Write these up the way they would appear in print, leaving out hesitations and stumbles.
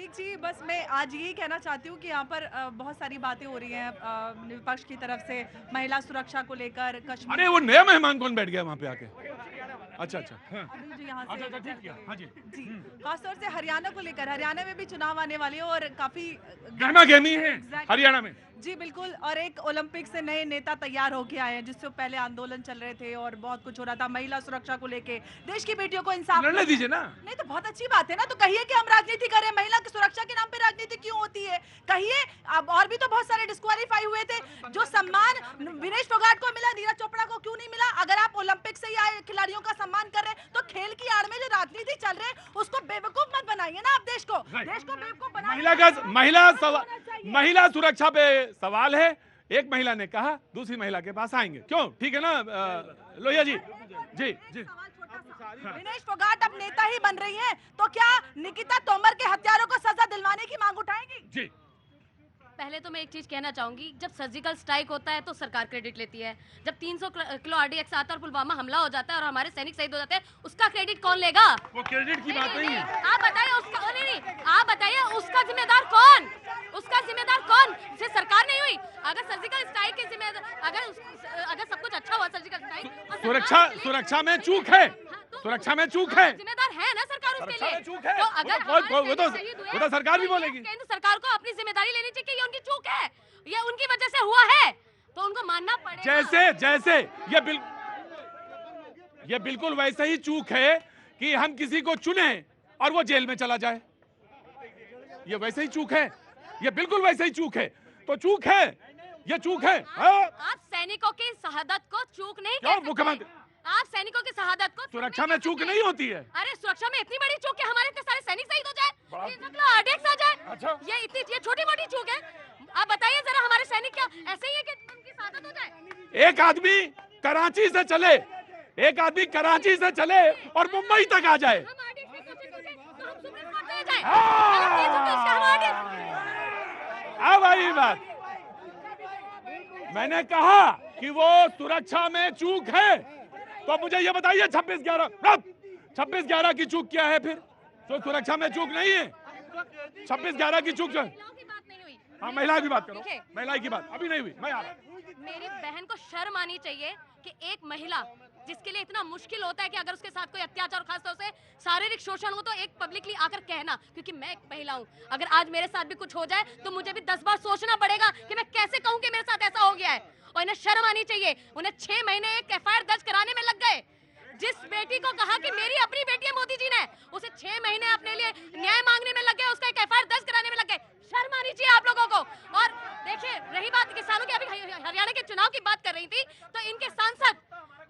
प्रतीक जी, बस मैं आज यही कहना चाहती हूँ कि यहाँ पर बहुत सारी बातें हो रही हैं विपक्ष की तरफ से महिला सुरक्षा को लेकर कश्मीर। अरे वो नया मेहमान कौन बैठ गया वहाँ पे आके? अच्छा अच्छा, हाँ। अभी जो यहाँ अच्छा अच्छा, से ठीक किया, हाँ जी। जी, खासतौर से हरियाणा को लेकर, हरियाणा में भी चुनाव आने वाले हैं और काफी गहमा गहमी है Exactly. हरियाणा में। जी बिल्कुल, और एक ओलंपिक से नए नेता तैयार होके आए हैं, जिससे पहले आंदोलन चल रहे थे और बहुत कुछ हो रहा था महिला सुरक्षा को लेके, देश की बेटियों को इंसाफ लड़ने दीजिए ना। नहीं तो बहुत अच्छी बात है ना, तो कहिए कि हम राजनीति करें, महिला की सुरक्षा के नाम पे राजनीति क्यों होती है, कहिए। अब और भी तो बहुत सारे डिस्क्वालीफाई हुए थे, जो सम्मान विनेश फोगाट को मिला, नीरज चोपड़ा को क्यों नहीं मिला? अगर आप ओलंपिक से ही आए खिलाड़ियों का सम्मान कर रहे हैं, तो खेल की आड़ में जो राजनीति चल रहे है उसको बेवकूफ मत बनाइए ना आप, देश को बेवकूफ बनाइए। महिला सुरक्षा पे सवाल है। एक महिला ने कहा दूसरी महिला के पास आएंगे, क्यों? ठीक है ना लोहिया जी? जी जी। विनेश फोगाट अब नेता ही बन रही हैं, तो क्या निकिता तोमर के हत्यारों को सजा दिलवाने की मांग उठाएंगी? जी। पहले तो मैं एक चीज कहना चाहूंगी, जब सर्जिकल स्ट्राइक होता है तो सरकार क्रेडिट लेती है, जब 300 किलो आरडीएक्स आता है और पुलवामा हमला हो जाता है और हमारे सैनिक शहीद हो जाते हैं, उसका क्रेडिट कौन लेगा? वो क्रेडिट की बात नहीं है। आप बताइए उसका, नहीं, आप बताइए उसका जिम्मेदार कौन? उसका जिम्मेदार कौन? सिर्फ सरकार नहीं हुई। अगर सर्जिकल स्ट्राइक के जिम्मेदार, अगर सब कुछ अच्छा हुआ सर्जिकल स्ट्राइक, सुरक्षा में चूक है, सुरक्षा में चूक है, जिम्मेदार है ना सरकार उसके लिए। चूक है। तो अगर वो तो सरकार भी बोलेगी। केंद्र सरकार को अपनी जिम्मेदारी लेनी चाहिए कि ये उनकी चूक है, ये उनकी वजह से हुआ है, तो उनको मानना पड़ेगा। जैसे ये बिल्कुल वैसे ही चूक है कि हम किसी को चुने और वो जेल में चला जाए, ये वैसे ही चूक है, ये बिल्कुल वैसे ही चूक है। तो चूक है, ये चूक है। आप सैनिकों की शहादत को चूक नहीं कह सकते। मुख्यमंत्री, आप सैनिकों की शहादत को सुरक्षा में चूक नहीं होती है। अरे सुरक्षा में इतनी बड़ी चूक है, हमारे इतने सारे सैनिक शहीद हो जाए, 300 किलो आरडीएक्स आ जाए, अच्छा। ये छोटी मोटी चूक है? आप बताइए जरा, हमारे सैनिक क्या ऐसे ही है कि उनकी शहादत हो जाए? एक आदमी कराची से चले, एक आदमी कराची से चले और मुंबई तक आ जाए, हम आरडीएक्स की कोशिश करें तो हम सुप्रीम कोर्ट चले जाएं। गलत चीज है तो उसका हम आरडीएक्स। अब आई बात, मैंने कहा कि वो सुरक्षा में चूक है, तो मुझे ये बताइए 26/11 की चूक क्या है? फिर तो सुरक्षा में चूक नहीं है, 26/11 की चूक। हाँ, महिला की बात करो, महिला की बात अभी नहीं हुई, मैं आ रहा हूं। मेरी बहन को शर्म आनी चाहिए कि एक महिला जिसके लिए इतना मुश्किल होता है कि अगर उसके साथ कोई अत्याचार, खासतौर से शारीरिक शोषण हो, तो एक पब्लिकली आकर कहना, क्योंकि मैं एक महिला हूँ, अगर आज मेरे साथ भी कुछ हो जाए तो मुझे भी 10 बार सोचना पड़ेगा कि मैं कैसे कहूँ कि मेरे साथ ऐसा हो गया है। और इन्हें शर्म आनी चाहिए। उन्हें 6 महीने एक एफआईआर दर्ज कराने में लग गए। जिस बेटी को कहा कि मेरी अपनी बेटी है मोदी जी ने, उसे 6 महीने अपने लिए न्याय मांगने में लग गए, उसका एक एफआईआर दर्ज कराने में लग गए। शर्म आनी चाहिए आप लोगों को। और देखिए, रही बात किसानों की, अभी हरियाणा के चुनाव की बात कर रही थी, तो इनके सांसद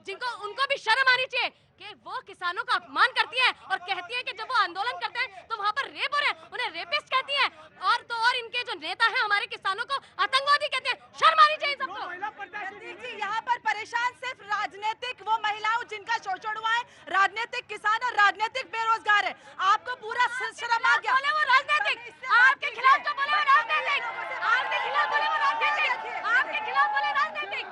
जिनको, उनको भी शर्म आनी चाहिए कि वो किसानों का अपमान करती है और कहती है कि जब वो आंदोलन करते हैं तो वहां पर रेप हो रहे हैं, उन्हें रेपिस्ट कहती है, और इनके जो नेता हैं हमारे किसानों को आतंकवादी कहते हैं। शर्म आनी चाहिए सबको। यहाँ पर परेशान सिर्फ राजनीतिक वो महिलाओं जिनका शोषण हुआ है, राजनीतिक किसान और राजनीतिक बेरोजगार है। आपको पूरा शर्म आ गया? बोले वो राजनीतिक, आपके खिलाफ जो बोले वो राजनीतिक, आपके खिलाफ बोले वो राजनीतिक, आपके खिलाफ बोले राजनीतिक।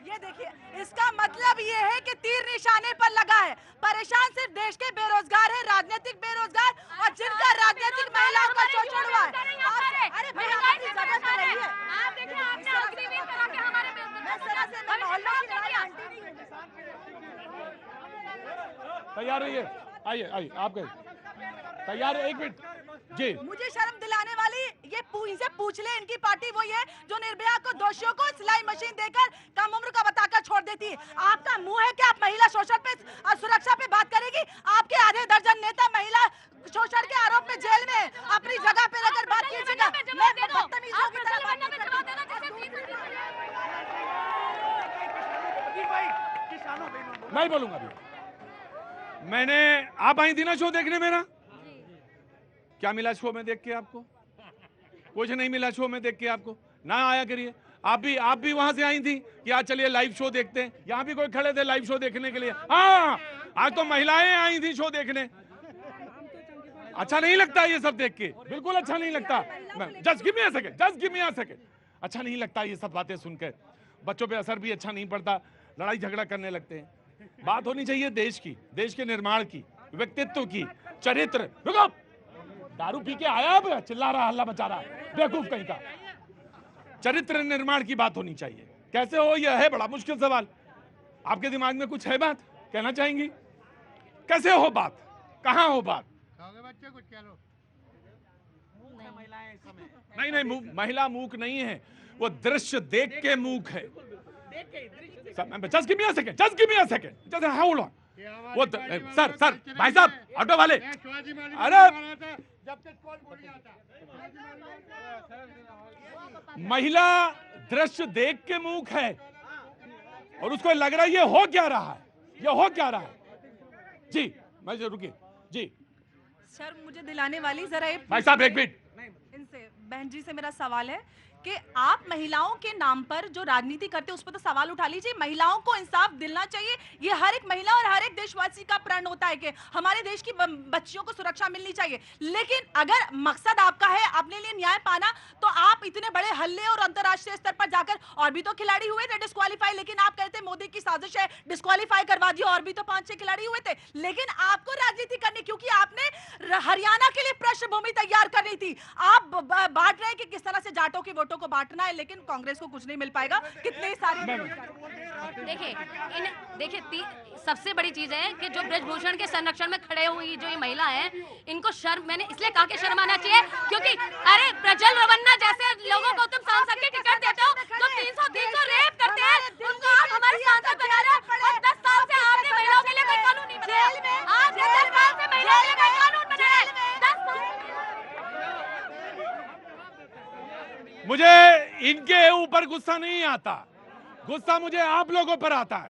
ये देखिए, इसका मतलब ये है कि तीर निशाने पर लगा है। परेशान सिर्फ देश के बेरोजगार है, राजनीतिक बेरोजगार, और जिनका राजनीतिक महिलाओं का शोषण हुआ है। अरे भाई, आप अपनी जगह पे रहिए। आप देखिए, आपने अग्निवीर करा के हमारे तैयार रहिए, आइए आप गए तैयार है? 1 मिनट जी। मुझे शर्म दिलाने वाली ये इनसे पूछ ले, इनकी पार्टी वही है जो निर्भया को, दोषियों को सिलाई मशीन देकर कम उम्र का बताकर छोड़ देती है। आपका मुंह है कि आप महिला शोषण पे और सुरक्षा पे बात करेगी? आपके आधे दर्जन नेता महिला शोषण के आरोप में जेल में, अपनी जगह पे रहकर बात कीजिएगा। बदतमीजों की तरह बात नहीं बोलूंगा अभी। मैंने, आप आई थी ना शो देखने मेरा? क्या मिला शो में देख के आपको? कुछ नहीं मिला शो में देख के आपको। ना आया करिए। आप भी वहां से आई थी कि आज चलिए लाइव शो देखते हैं। यहाँ भी कोई खड़े थे लाइव शो देखने के लिए। हाँ, आज तो महिलाएं आई थी शो देखने। अच्छा नहीं लगता ये सब देख के, बिल्कुल अच्छा नहीं लगता। Just give me a second, अच्छा नहीं लगता ये सब बातें सुनकर। बच्चों पे असर भी अच्छा नहीं पड़ता, लड़ाई झगड़ा करने लगते हैं। बात होनी चाहिए देश की, देश के निर्माण की, व्यक्तित्व की, चरित्र। रुको, दारू पी के आया अब चिल्ला रहा, हल्ला मचा रहा, बेवकूफ कहीं का। चरित्र निर्माण की बात होनी चाहिए। कैसे हो, यह है बड़ा मुश्किल सवाल। आपके दिमाग में कुछ है बात, कहना चाहेंगी? कैसे हो बात, कहां हो बात? बच्चे कुछ कह लो। नहीं नहीं, महिला मूक नहीं है, वो दृश्य देख के मूक है। Just give me a second, just give me a second, just hold on. वो सर भाई साहब, ऑटो वाले, अरे जब तक कॉल बोल जाता महिला दृश्य देख के मूक है और उसको लग रहा है ये हो क्या रहा है, ये हो क्या रहा है। जी मैं रुकिए जी। सर मुझे दिलाने वाली जरा भाई साहब एक मिनट, इनसे, बहन जी से मेरा सवाल है कि आप महिलाओं के नाम पर जो राजनीति करते हैं उस पर तो सवाल उठा लीजिए। महिलाओं को इंसाफ दिलना चाहिए, ये हर एक महिला और हर एक देशवासी का प्रण होता है कि हमारे देश की बच्चियों को सुरक्षा मिलनी चाहिए। लेकिन अगर मकसद आपका है अपने लिए न्याय पाना, तो आप इतने बड़े हल्ले और अंतर्राष्ट्रीय स्तर पर जाकर, और भी तो खिलाड़ी हुए थे डिस्क्वालीफाई, लेकिन आप कहते मोदी की साजिश है डिस्क्वालीफाई करवा दिया, और भी तो 5-6 खिलाड़ी हुए थे। लेकिन आपको राजनीति करनी, क्योंकि आपने हरियाणा के लिए पृष्ठभूमि तैयार करनी थी। आप बांट रहे हैं कि किस तरह से जाटों की वोटों को बांटना है, लेकिन कांग्रेस को कुछ नहीं मिल पाएगा। कितने सारी देखिए सबसे बड़ी चीज है कि जो ब्रजभूषण के संरक्षण में खड़े हुई जो ये महिला है, इनको शर्म, मैंने इसलिए कहा कि शर्म आना चाहिए, क्योंकि अरे प्रज्वल रवन्ना जैसे लोगों को तुम सांसद की टिकट देते हो, जो 300 रेप करते हैं, उनको आप हमारे सांसद बना रहे हो। और 10 साल से आपने महिलाओं के लिए कोई कानून नहीं बनाया। आपने 10 साल से महिलाओं के लिए कोई कानून बनाया है। 10 साल मुझे इनके ऊपर गुस्सा नहीं आता, गुस्सा मुझे आप लोगों पर आता है।